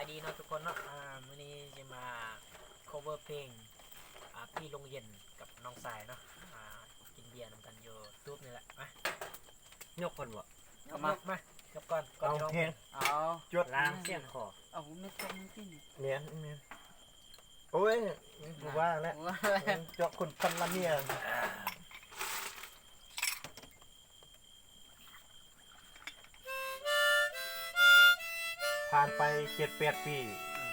ายดีเนาะทุกคนเนาะมื้อนี้จะมา cover เพลงพี่ลงเย็นกับน้องสายเนาะกินเบียร์นำกันอยู่ทูบนี่แหละมายกก่อนบ่เอามายกก่อนเอาจะร้องเพลงเอาจดล้างเสียงคอเอาไม่ต้องกินเนียนโอ้ยกูว่าแล้วจอกคนพันละเมียผ่านไป7-8 ปี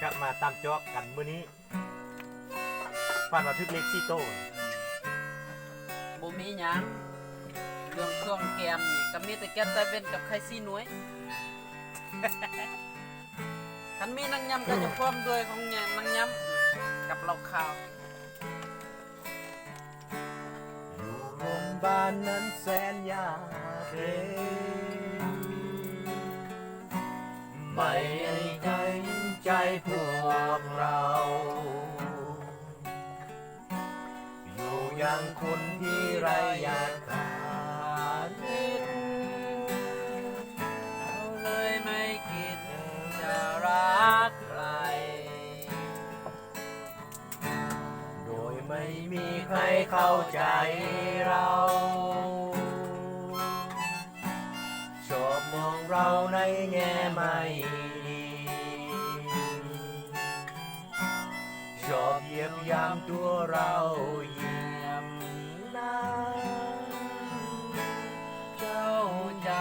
กลับมาตามจอกกันมื้อนี้ผ่านมาทึกเล็กซี่โตบ่มีหยังเรื่องเครื่องแกมนี่ก็มีแต่แก๊สไตเว้นกับไข่ซีหน่วยคันมีนางยำก็จะพร้อมด้วยของนางยำกับเหล้าขาวอยู่โรงพยาบาลนั้นแสนยากเย็นไม่ไกลใจพวกเราอยู่อย่างคนที่ไรอยากขาดเห็นเราเลยไม่คิดจะรักใครโดยไม่มีใครเข้าใจเราชอบมองเราในแง่ไม่ดีชอบเหยียบย่ำตัวเราเหยียบน้ำเจ้าใจ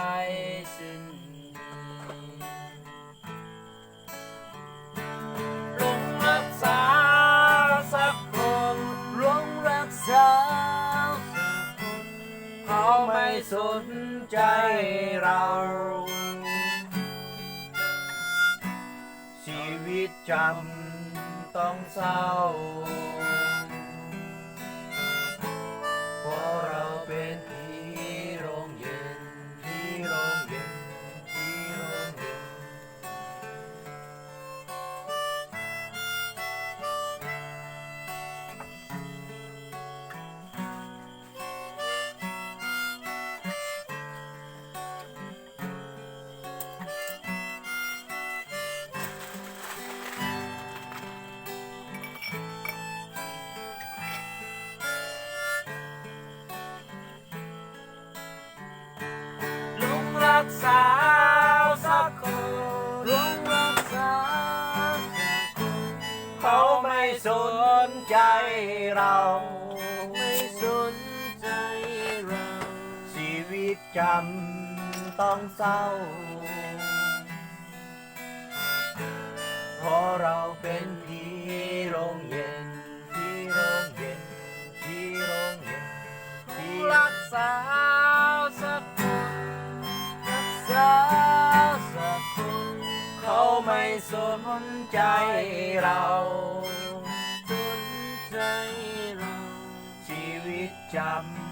สิ้นหลงรักสาวสักคนหลงรักสาวสักคนเขาไม่สนใจเราชีวิตจำต้องเศร้าเพราะเราเป็นผีโรงเย็นผีโรงเย็นผีโรงเย็นรักสาวสักคนหลงรักสาวสักคนเขาไม่สนใจเราไม่สนใจเราชีวิตจำต้องเศร้าเพราะเราเป็นผีโรงเย็นผีโรงเย็นผีโรงเย็นผีรักสาวสักสาวสักคนเขาไม่สนใจเราสนใจเราชีวิตจ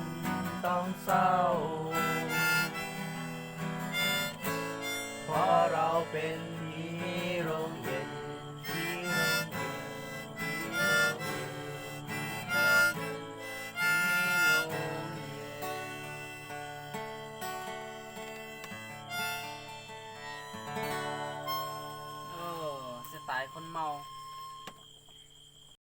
ำต้องเศร้าเพราะเราเป็นผีโรงเย็น